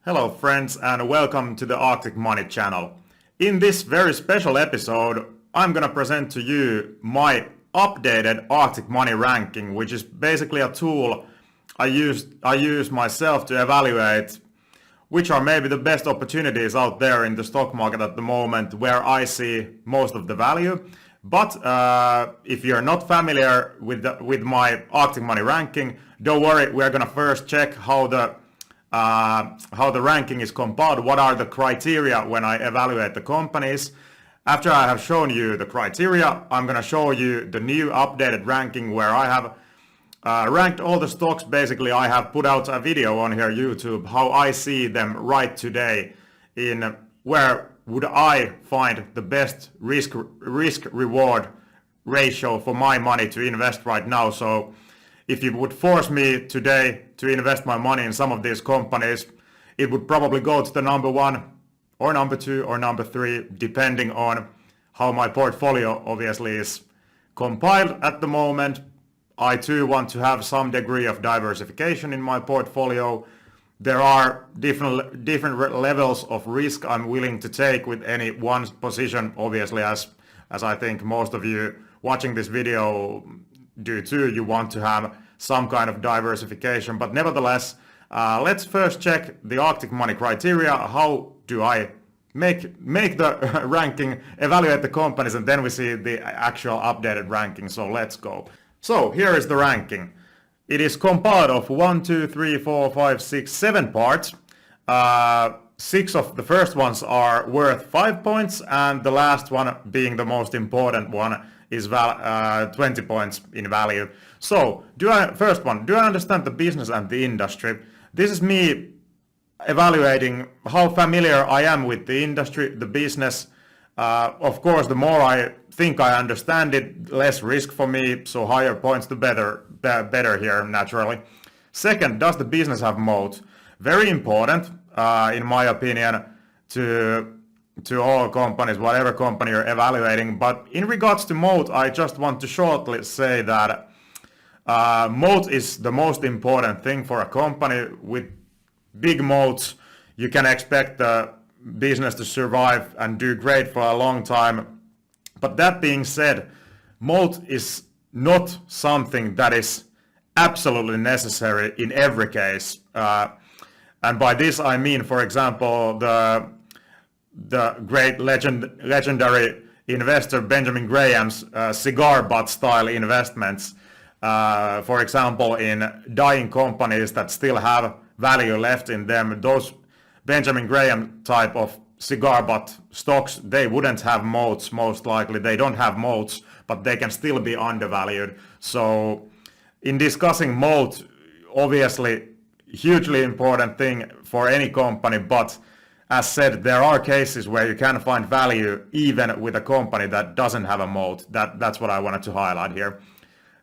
Hello friends and welcome to the Arctic Money channel. In this very special episode, I'm gonna present to you my updated Arctic Money ranking, which is basically a tool I use myself to evaluate which are maybe the best opportunities out there in the stock market at the moment where I see most of the value. But if you're not familiar with my Arctic Money ranking, don't worry, we're gonna first check how the ranking is compiled, what are the criteria when I evaluate the companies. After I have shown you the criteria, I'm going to show you the new updated ranking where I have ranked all the stocks. Basically, I have put out a video on here YouTube how I see them right today in where would I find the best risk reward ratio for my money to invest right now. So if you would force me today to invest my money in some of these companies, it would probably go to the number one or number two or number three, depending on how my portfolio obviously is compiled at the moment. I too want to have some degree of diversification in my portfolio. There are different levels of risk I'm willing to take with any one position, obviously, as I think most of you watching this video do too. You want to have some kind of diversification, but nevertheless, let's first check the Arctic Money criteria. How do I make the ranking, evaluate the companies, and then we see the actual updated ranking. So let's go. So here is the ranking. It is compiled of 1, 2, 3, 4, 5, 6, 7 parts. 6 of the first ones are worth 5 points, and the last one, being the most important one, is 20 points in value. So, first one, do I understand the business and the industry? This is me evaluating how familiar I am with the industry, the business. Of course, the more I think I understand it, less risk for me, so higher points the better here, naturally. Second, does the business have moat? Very important, in my opinion, to all companies, whatever company you're evaluating. But in regards to moat, I just want to shortly say that moat is the most important thing for a company. With big moats, you can expect the business to survive and do great for a long time. But that being said, moat is not something that is absolutely necessary in every case. And by this I mean, for example, the great legendary investor Benjamin Graham's cigar butt style investments, for example, in dying companies that still have value left in them. Those Benjamin Graham type of cigar butt stocks, they wouldn't have moats, most likely. They don't have moats, but they can still be undervalued. So in discussing moat, obviously hugely important thing for any company, but as said, there are cases where you can find value even with a company that doesn't have a moat. That's what I wanted to highlight here.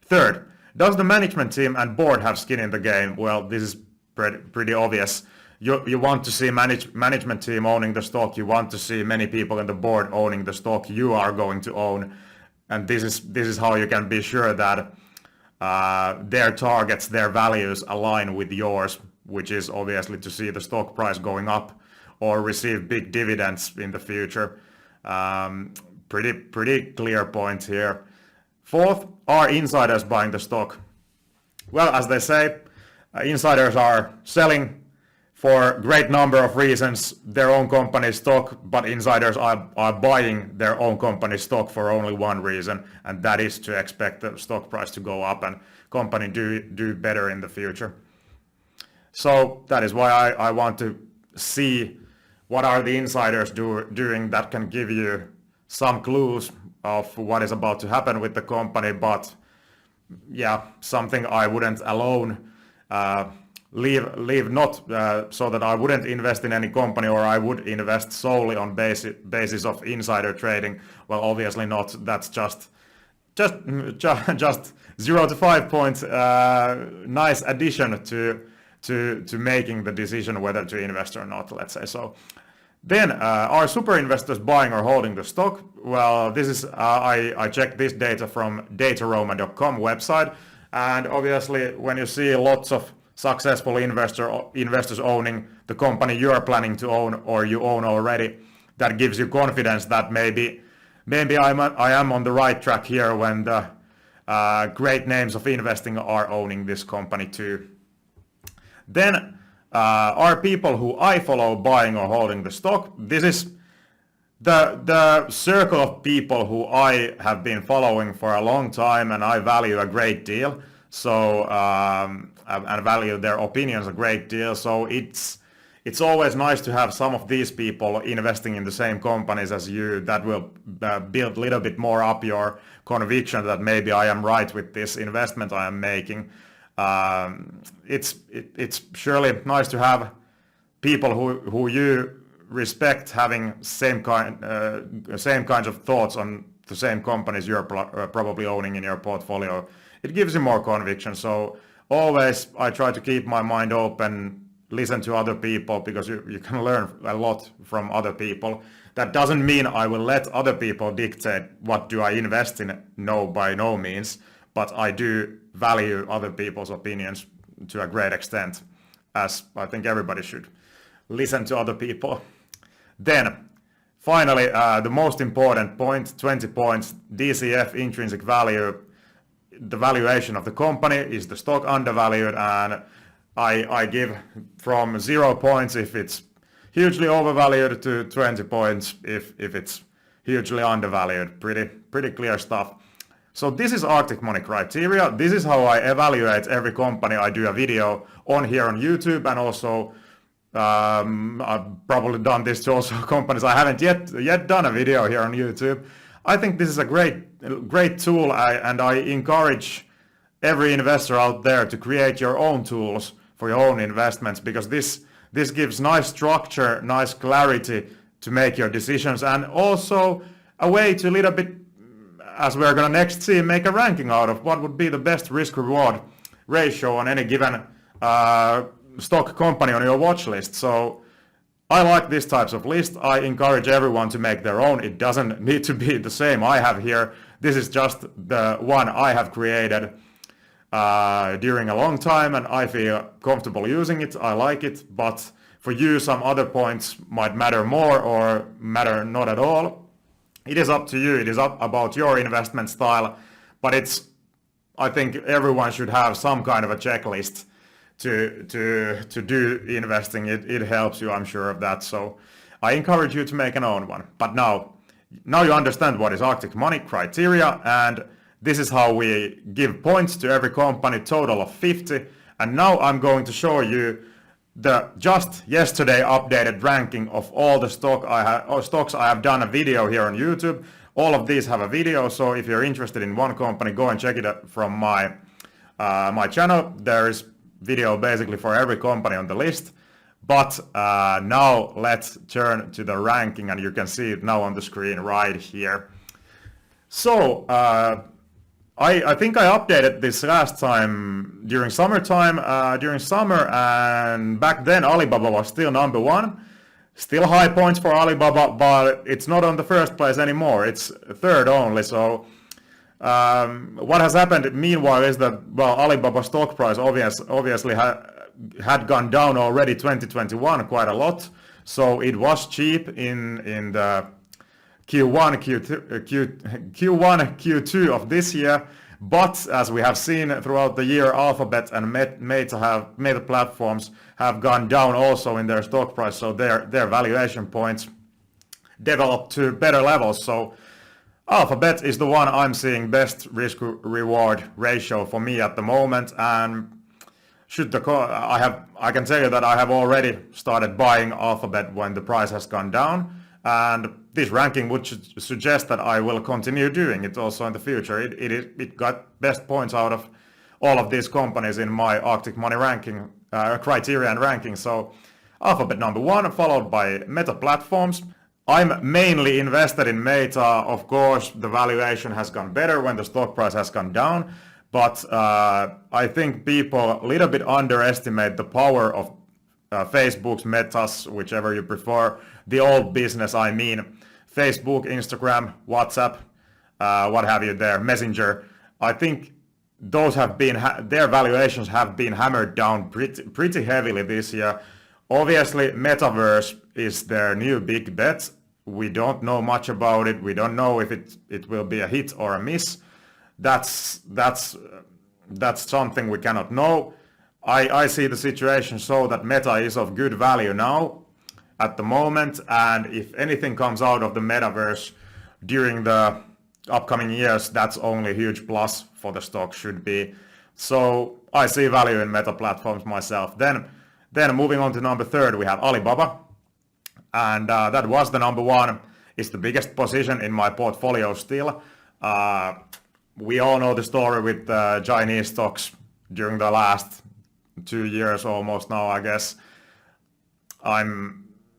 Third, does the management team and board have skin in the game? Well, this is pretty obvious. You want to see management team owning the stock. You want to see many people in the board owning the stock you are going to own. And this is how you can be sure that their targets, their values align with yours, which is obviously to see the stock price going up or receive big dividends in the future. Pretty clear point here. Fourth, are insiders buying the stock? Well, as they say, insiders are selling for a great number of reasons their own company stock, but insiders are buying their own company stock for only one reason, and that is to expect the stock price to go up and company do better in the future. So that is why I want to see what are the insiders doing that can give you some clues of what is about to happen with the company. But yeah, something I wouldn't alone leave not so that I wouldn't invest in any company, or I would invest solely on basis of insider trading. Well, obviously not. That's just 0 to 5 points. Nice addition to making the decision whether to invest or not, let's say so. Then, are super investors buying or holding the stock? Well, this is I checked this data from dataroma.com website, and obviously when you see lots of successful investors owning the company you are planning to own or you own already. That gives you confidence that maybe I am on the right track here when the great names of investing are owning this company too. Then are people who I follow buying or holding the stock. This is the circle of people who I have been following for a long time and I value a great deal. So and value their opinions a great deal. So it's always nice to have some of these people investing in the same companies as you. That will build a little bit more up your conviction that maybe I am right with this investment I am making. It's surely nice to have people who you respect having same kinds of thoughts on the same companies you're probably owning in your portfolio. It gives you more conviction. So always I try to keep my mind open, listen to other people, because you can learn a lot from other people. That doesn't mean I will let other people dictate what do I invest in. No, by no means. But I do value other people's opinions to a great extent, as I think everybody should listen to other people. Then, finally, the most important point, 20 points, DCF, intrinsic value. The valuation of the company, is the stock undervalued, and I give from 0 points if it's hugely overvalued to 20 points if it's hugely undervalued. Pretty clear stuff. So this is Arctic Money criteria. This is how I evaluate every company I do a video on here on YouTube, and also I've probably done this to also companies I haven't yet done a video here on YouTube. I think this is a great tool, and I encourage every investor out there to create your own tools for your own investments, because this gives nice structure, nice clarity to make your decisions, and also a way to little bit, as we're going to next see, make a ranking out of what would be the best risk-reward ratio on any given stock company on your watch list. So I like these types of lists. I encourage everyone to make their own. It doesn't need to be the same I have here. This is just the one I have created during a long time, and I feel comfortable using it. I like it, but for you some other points might matter more or matter not at all. It is up to you. It is up about your investment style, but I think everyone should have some kind of a checklist to do investing. It helps you, I'm sure of that. So I encourage you to make an own one. But now you understand what is Arctic Money criteria, and this is how we give points to every company, total of 50. And now I'm going to show you the just yesterday updated ranking of all the stocks I have done a video here on YouTube. All of these have a video, so if you're interested in one company, go and check it out from my channel. There is video basically for every company on the list. But now let's turn to the ranking, and you can see it now on the screen right here. So I think I updated this last time during summertime, during summer, and back then Alibaba was still number one. Still high points for Alibaba, but it's not on the first place anymore. It's third only. So what has happened meanwhile is that, well, Alibaba stock price obviously had gone down already 2021 quite a lot. So it was cheap in the Q1, Q2 of this year. But as we have seen throughout the year, Alphabet and Meta platforms have gone down also in their stock price. So their valuation points developed to better levels. So Alphabet is the one I'm seeing best risk-reward ratio for me at the moment, and I can tell you that I have already started buying Alphabet when the price has gone down, and this ranking would suggest that I will continue doing it also in the future. It got best points out of all of these companies in my Arctic Money ranking criteria and ranking. So Alphabet number one, followed by Meta platforms. I'm mainly invested in Meta. Of course, the valuation has gone better when the stock price has gone down, but I think people a little bit underestimate the power of Facebook's, Meta's, whichever you prefer, the old business, I mean, Facebook, Instagram, WhatsApp, what have you there, Messenger. I think those have been their valuations have been hammered down pretty heavily this year. Obviously, Metaverse is their new big bet. We don't know much about it. We don't know if it will be a hit or a miss. That's something we cannot know. I see the situation so that Meta is of good value now at the moment, and if anything comes out of the Metaverse during the upcoming years, that's only a huge plus for the stock, should be. So I see value in Meta platforms myself. Then moving on to number 3, we have Alibaba, and that was the number 1. It's the biggest position in my portfolio still. We all know the story with Chinese stocks during the last 2 years almost now, I guess.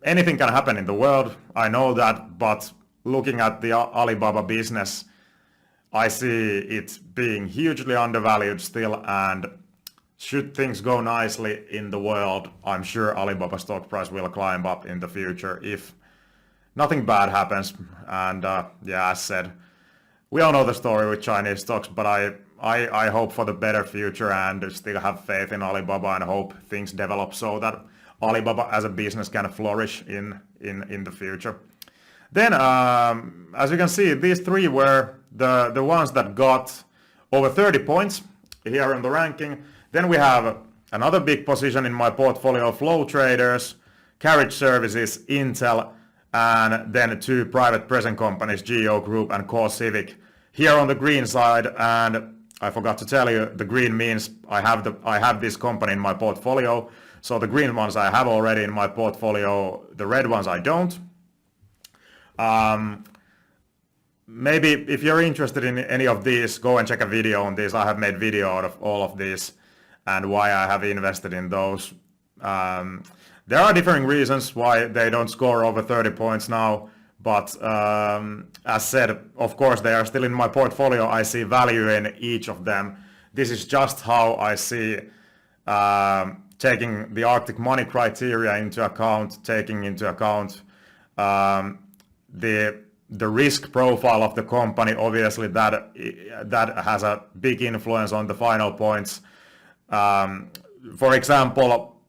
Anything can happen in the world, I know that, but looking at the Alibaba business, I see it being hugely undervalued still, and should things go nicely in the world, I'm sure Alibaba stock price will climb up in the future if nothing bad happens. And yeah, as said, we all know the story with Chinese stocks, but I hope for the better future and still have faith in Alibaba and hope things develop so that Alibaba as a business can flourish in the future. Then, as you can see, these 3 were the ones that got over 30 points here in the ranking. Then we have another big position in my portfolio, Flow Traders, Carriage Services, Intel, and then 2 private present companies, Geo Group and CoreCivic, here on the green side. And I forgot to tell you, the green means I have this company in my portfolio. So the green ones I have already in my portfolio, the red ones I don't. Maybe if you're interested in any of these, go and check a video on this. I have made video out of all of these and why I have invested in those. There are differing reasons why they don't score over 30 points now, but as said, of course, they are still in my portfolio. I see value in each of them. This is just how I see taking the Arctic Money criteria into account, taking into account the risk profile of the company. Obviously, that has a big influence on the final points. For example,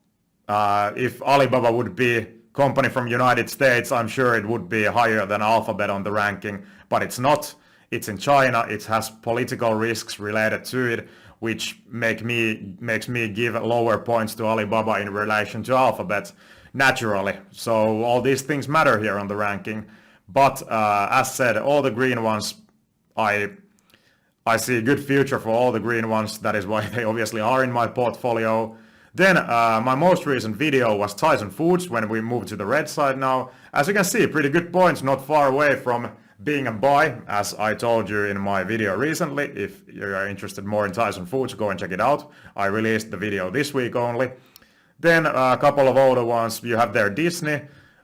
if Alibaba would be company from United States, I'm sure it would be higher than Alphabet on the ranking, but it's not. It's in China. It has political risks related to it, which makes me give lower points to Alibaba in relation to Alphabet naturally. So all these things matter here on the ranking. But as said, all the green ones, I see a good future for all the green ones. That is why they obviously are in my portfolio. Then my most recent video was Tyson Foods when we moved to the red side now. As you can see, pretty good points, not far away from being a buy, as I told you in my video recently. If you're interested more in Tyson Foods, go and check it out. I released the video this week only. Then a couple of older ones. You have there Disney.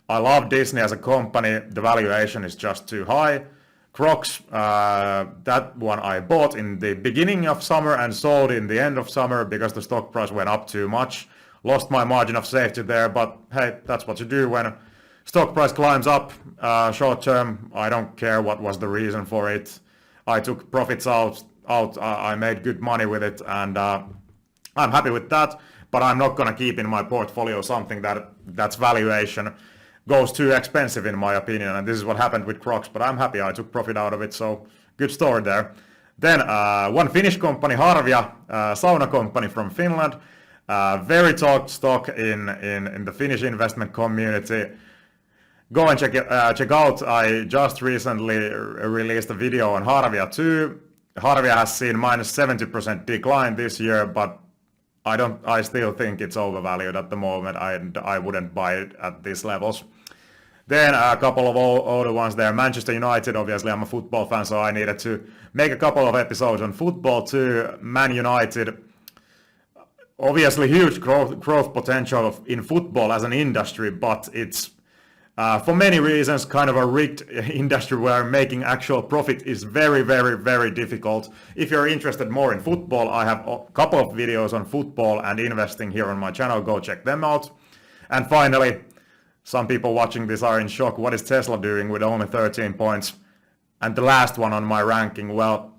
I love Disney as a company. The valuation is just too high. Crocs, that one I bought in the beginning of summer and sold in the end of summer because the stock price went up too much. Lost my margin of safety there, but hey, that's what you do when stock price climbs up short term. I don't care what was the reason for it. I took profits out. I made good money with it, and I'm happy with that. But I'm not gonna keep in my portfolio something that's valuation goes too expensive in my opinion, and this is what happened with Crocs, but I'm happy I took profit out of it, so good story there. Then one Finnish company, Harvia, sauna company from Finland, very talked stock in the Finnish investment community. Go and check out. I just recently released a video on Harvia too. Harvia has seen minus 70% decline this year, but I still think it's overvalued at the moment. I wouldn't buy it at these levels. Then a couple of older ones there. Manchester United, obviously I'm a football fan, so I needed to make a couple of episodes on football too. Man United, obviously huge growth potential in football as an industry, but it's for many reasons kind of a rigged industry where making actual profit is very, very, very difficult. If you're interested more in football, I have a couple of videos on football and investing here on my channel. Go check them out. And finally, some people watching this are in shock. What is Tesla doing with only 13 points? And the last one on my ranking, well,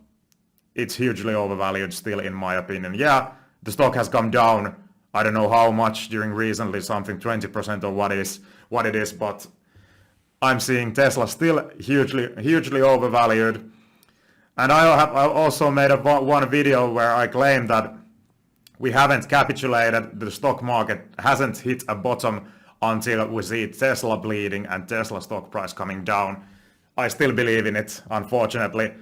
it's hugely overvalued still in my opinion. Yeah, the stock has come down, I don't know how much during recently, something 20% or what it is, but I'm seeing Tesla still hugely overvalued. And I also made one video where I claim that we haven't capitulated, the stock market hasn't hit a bottom until we see Tesla bleeding and Tesla stock price coming down. I still believe in it, unfortunately.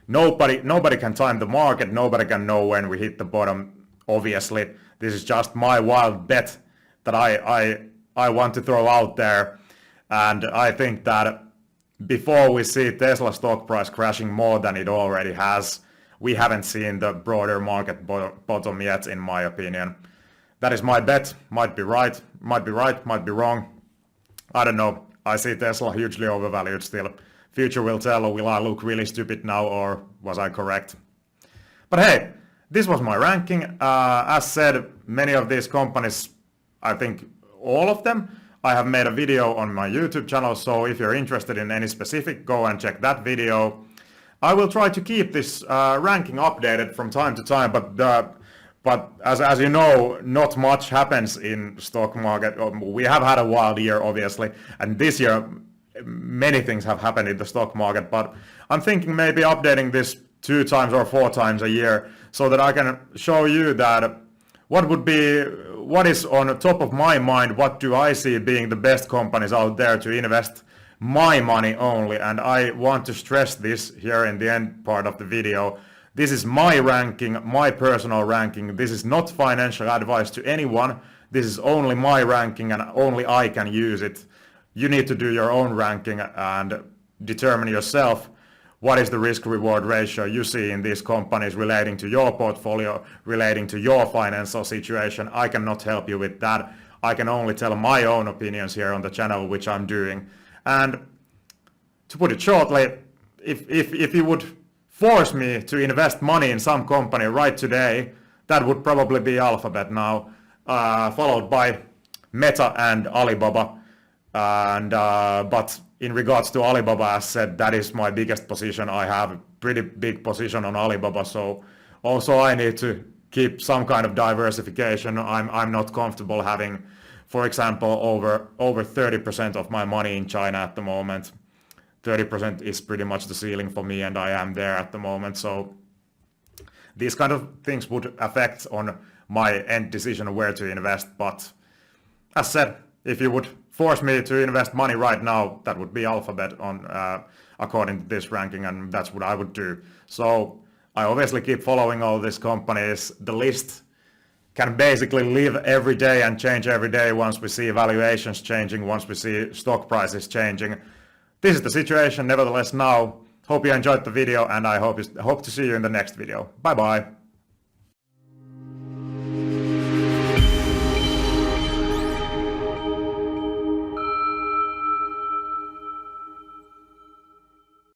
Nobody can time the market, nobody can know when we hit the bottom, obviously. This is just my wild bet that I want to throw out there. And I think that before we see Tesla stock price crashing more than it already has, we haven't seen the broader market bottom yet, in my opinion. That is my bet. Might be right, might be wrong. I don't know. I see Tesla hugely overvalued still. Future will tell, will I look really stupid now, or was I correct? But hey, this was my ranking. As said, many of these companies, I think all of them, I have made a video on my YouTube channel, so if you're interested in any specific, go and check that video. I will try to keep this ranking updated from time to time, but as you know, not much happens in stock market. We have had a wild year, obviously, and this year many things have happened in the stock market, but I'm thinking maybe updating this 2 times or 4 times a year so that I can show you that what is on top of my mind, what do I see being the best companies out there to invest my money only. And I want to stress this here in the end part of the video. This is my ranking, my personal ranking. This is not financial advice to anyone. This is only my ranking and only I can use it. You need to do your own ranking and determine yourself what is the risk-reward ratio you see in these companies relating to your portfolio, relating to your financial situation. I cannot help you with that. I can only tell my own opinions here on the channel, which I'm doing. And to put it shortly, if you would force me to invest money in some company right today, that would probably be Alphabet now, followed by Meta and Alibaba. And but in regards to Alibaba, as said, that is my biggest position. I have a pretty big position on Alibaba, so also I need to keep some kind of diversification. I'm not comfortable having, for example, over 30% of my money in China at the moment. 30% is pretty much the ceiling for me, and I am there at the moment. So these kind of things would affect on my end decision where to invest. But as said, if you would force me to invest money right now, that would be Alphabet on according to this ranking, and that's what I would do. So I obviously keep following all these companies. The list can basically live every day and change every day once we see valuations changing, once we see stock prices changing. This is the situation nevertheless now. Hope you enjoyed the video, and I hope to see you in the next video. Bye bye.